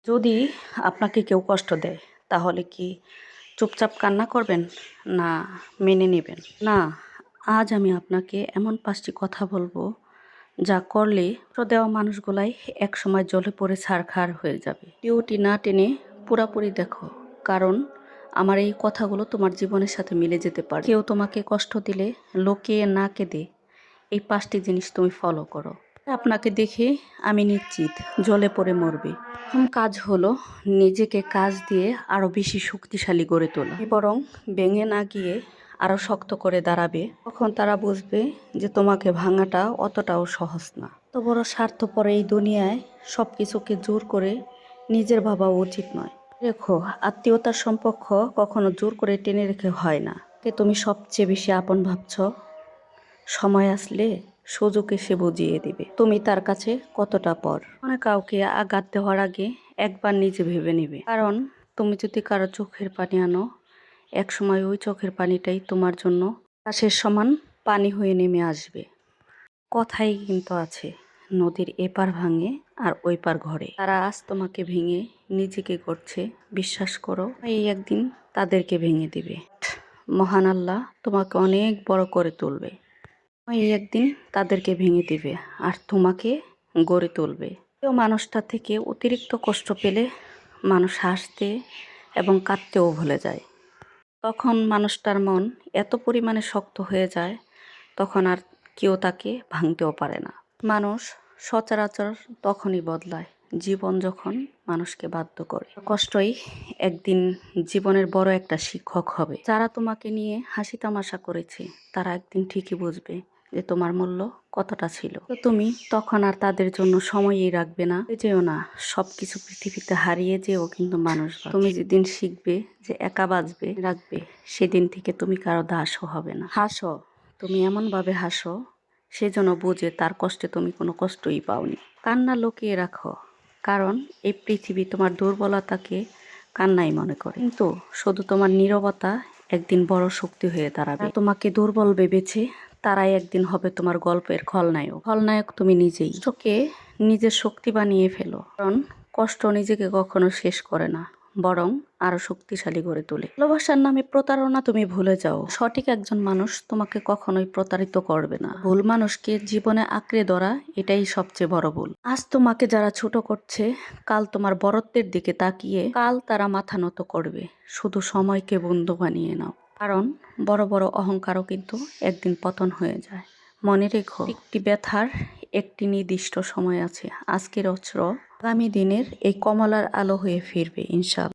যদি আপনাকে কেউ কষ্ট দেয় তাহলে কি চুপচাপ কান্না করবেন, না মেনে নেবেন? না, আজ আমি আপনাকে এমন 5টি কথা বলবো যা করলে কষ্ট দেওয়া মানুষগুলাই একসময় জ্বলে পড়ে ছারখার হয়ে যাবে। ভিডিওটি না টেনে পুরাপুরি দেখো, কারণ আমার এই কথাগুলো তোমার জীবনের সাথে মিলে যেতে পারে। কেউ তোমাকে কষ্ট দিলে লুকিয়ে না কেঁদে এই 5টি জিনিস তুমি ফলো করো। আপনাকে দেখে আমি নিশ্চিত জ্বলে পড়ে মরবে। প্রথম কাজ হলো নিজেকে কাজ দিয়ে আরো বেশি শক্তিশালী গড়ে তোলা। বরং ভেঙে না গিয়ে আরো শক্ত করে দাঁড়াবে। তখন তারা বুঝবে যে তোমাকে ভাঙাটা অতটাও সহজ না। তো বড় স্বার্থপর এই দুনিয়ায় সবকিছুকে জোর করে নিজের ভাবা উচিত নয়। দেখো, আত্মীয়তার সম্পর্ক কখনো জোর করে টেনে রেখে হয় না। কে তুমি সবচেয়ে বেশি আপন ভাবছো, সময় আসলে সুযোগ এসে বুঝিয়ে দিবে তুমি তার কাছে কতটা পর। মানে কাউকে আঘাত দেওয়ার আগে একবার নিজে ভেবে নিবে, কারণ তুমি যদি কারো চোখের পানি আনো, একসময় ওই চোখের পানিটাই তোমার জন্য আকাশের সমান পানি হয়ে নেমে আসবে। কথাই কিন্তু আছে, নদীর এপার ভাঙে আর ওই পার ঘরে। তারা আজ তোমাকে ভেঙে নিজেকে গড়ছে, বিশ্বাস করো এই একদিন তাদেরকে ভেঙে দিবে। মহান আল্লাহ তোমাকে অনেক বড় করে তুলবে। এই একদিন তাদেরকে ভেঙে দিবে আর তোমাকে গড়ে তুলবে। কেউ মানুষটা থেকে অতিরিক্ত কষ্ট পেলে মানুষ হাসতে এবং কাঁদতেও ভুলে যায়। তখন মানুষটার মন এত পরিমাণে শক্ত হয়ে যায়, তখন আর কেউ তাকে ভাঙতেও পারে না। মানুষ সচরাচর তখনই বদলায় জীবন যখন মানুষকে বাধ্য করে। কষ্টই একদিন জীবনের বড় একটা শিক্ষক হবে। যারা তোমাকে নিয়ে হাসি তামাশা করেছে তারা একদিন ঠিকই বুঝবে যে তোমার মূল্য কতটা ছিল। তো তুমি তখন আর তাদের জন্য সময়ই রাখবে না, যেও না সবকিছু পৃথিবীতে হারিয়ে যেও, কিন্তু মানুষ তুমি যেদিন শিখবে যে একা বাঁচবে রাখবে, সেদিন থেকে তুমি কারো দাসও হবে না। হাসো, তুমি এমনভাবে হাসো সে যেন বোঝে তার কষ্টে তুমি কোনো কষ্টই পাওনি। কান্না লুকিয়ে রাখো, কারণ এই পৃথিবী তোমার দুর্বলতাকে কান্নাই মনে করে, কিন্তু শুধু তোমার নীরবতা একদিন বড় শক্তি হয়ে দাঁড়াবে। তোমাকে দুর্বল ভেবেছে তারাই একদিন হবে তোমার গল্পের খলনায়ক। খলনায়ক তুমি নিজেই। চোখে নিজের শক্তি বানিয়ে ফেলো, কারণ কষ্ট নিজেকে কখনো শেষ করে না, বরং আরো শক্তিশালী করে তোলে। ভালোবাসার নামে প্রতারণা তুমি ভুলে যাও। সঠিক একজন মানুষ তোমাকে কখনোই প্রতারিত করবে না। ভুল মানুষকে জীবনে আঁকড়ে ধরা এটাই সবচেয়ে বড় ভুল। আজ তোমাকে যারা ছোট করছে, কাল তোমার বড়ত্বের দিকে তাকিয়ে কাল তারা মাথা নত করবে। শুধু সময়কে বন্ধু বানিয়ে নাও, কারণ বড় বড় অহংকারও কিন্তু একদিন পতন হয়ে যায়। মনে রেখো, একটি ব্যথার একটি নির্দিষ্ট সময় আছে। আজকের অস্ত্র আগামী দিনের এই কমলার আলো হয়ে ফিরবে ইনশাআল্লাহ।